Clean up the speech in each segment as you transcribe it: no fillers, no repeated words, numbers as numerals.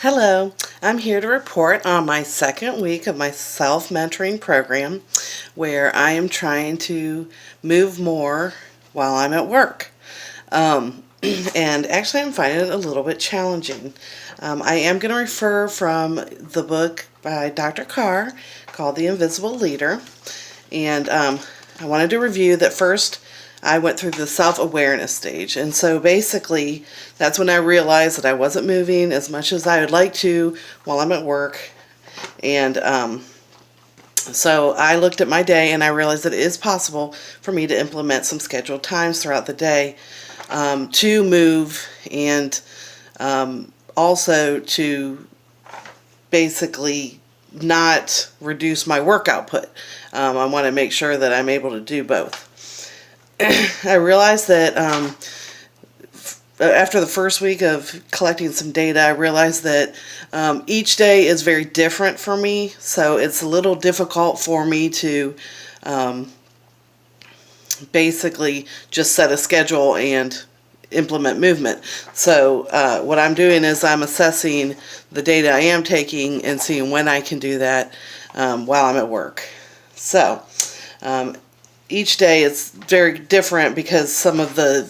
Hello, I'm here to report on my second week of my self-mentoring program where I am trying to move more while I'm at work. And actually I'm finding it a little bit challenging. I am going to refer from the book by Dr. Carr called The Invisible Leader. And I wanted to review that first. I went through the self-awareness stage, and so basically that's when I realized that I wasn't moving as much as I would like to while I'm at work. And so I looked at my day and I realized that it is possible for me to implement some scheduled times throughout the day to move, and also to basically not reduce my work output. I want to make sure that I'm able to do both. I realized that after the first week of collecting some data, I realized that each day is very different for me, so it's a little difficult for me to basically just set a schedule and implement movement. So what I'm doing is I'm assessing the data I am taking and seeing when I can do that while I'm at work. So each day is very different because some of the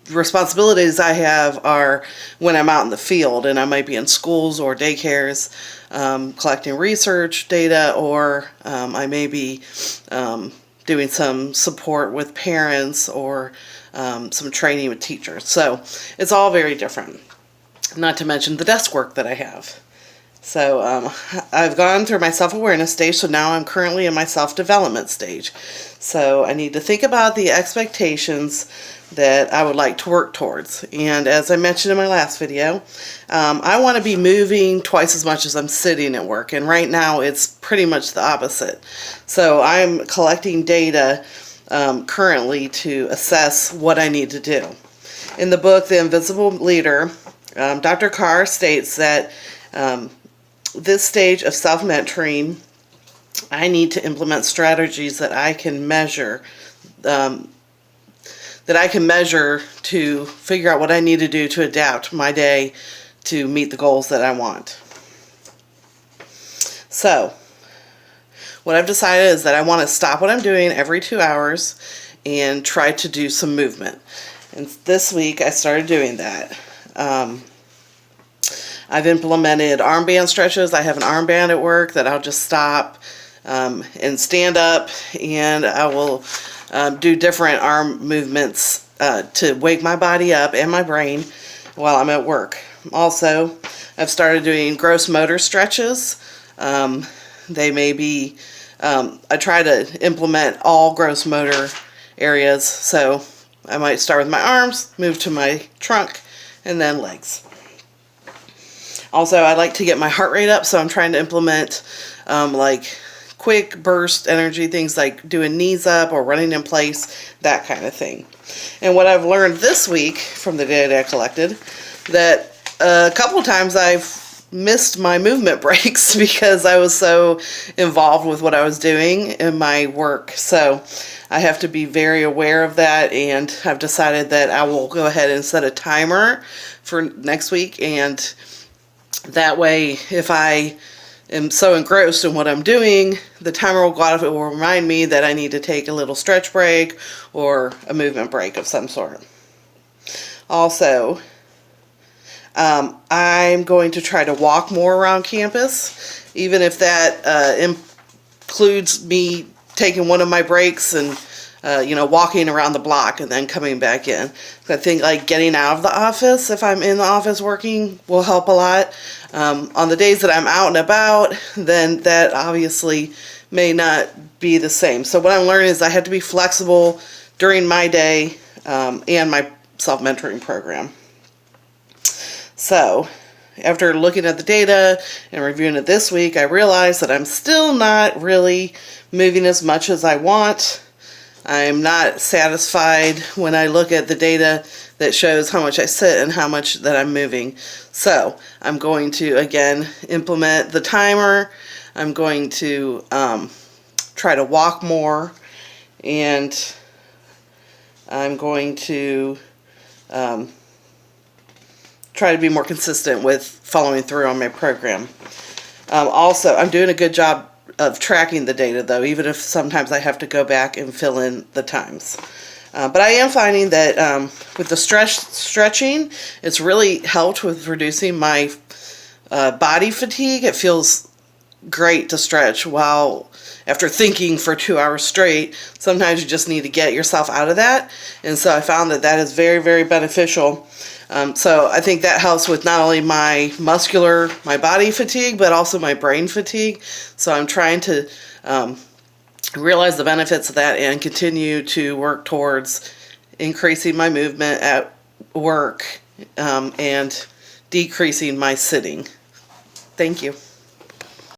responsibilities I have are when I'm out in the field, and I might be in schools or daycares collecting research data, or I may be doing some support with parents or some training with teachers. So it's all very different, not to mention the desk work that I have. So I've gone through my self-awareness stage, so now I'm currently in my self-development stage. So I need to think about the expectations that I would like to work towards. And as I mentioned in my last video, I want to be moving twice as much as I'm sitting at work. And right now it's pretty much the opposite. So I'm collecting data currently to assess what I need to do. In the book, The Invisible Leader, Dr. Carr states that this stage of self-mentoring, I need to implement strategies that I can measure, to figure out what I need to do to adapt my day to meet the goals that I want. So, what I've decided is that I want to stop what I'm doing every 2 hours and try to do some movement. And this week I started doing that. I've implemented armband stretches. I have an armband at work that I'll just stop and stand up, and I will do different arm movements to wake my body up and my brain while I'm at work. Also, I've started doing gross motor stretches. They may be, I try to implement all gross motor areas, so I might start with my arms, move to my trunk, and then legs. Also, I like to get my heart rate up, so I'm trying to implement like quick burst energy, things like doing knees up or running in place, that kind of thing. And what I've learned this week from the data I collected, that a couple of times I've missed my movement breaks because I was so involved with what I was doing in my work. So I have to be very aware of that, and I've decided that I will go ahead and set a timer for next week, and that way if I am so engrossed in what I'm doing, the timer will go off. It will remind me that I need to take a little stretch break or a movement break of some sort. Also, I'm going to try to walk more around campus, even if that includes me taking one of my breaks and walking around the block and then coming back in. I think like getting out of the office, if I'm in the office working, will help a lot. On the days that I'm out and about, then that obviously may not be the same. So what I'm learning is I have to be flexible during my day and my self-mentoring program. So after looking at the data and reviewing it this week, I realized that I'm still not really moving as much as I want. I'm not satisfied when I look at the data that shows how much I sit and how much that I'm moving. So I'm going to, again, implement the timer. I'm going to try to walk more, and I'm going to try to be more consistent with following through on my program. Also, I'm doing a good job of tracking the data, though, even if sometimes I have to go back and fill in the times. But I am finding that with the stretching, it's really helped with reducing my body fatigue. It feels great to stretch while after thinking for 2 hours straight. Sometimes you just need to get yourself out of that, and so I found that that is very, very beneficial. So I think that helps with not only my body fatigue, but also my brain fatigue. So I'm trying to realize the benefits of that and continue to work towards increasing my movement at work and decreasing my sitting. Thank you.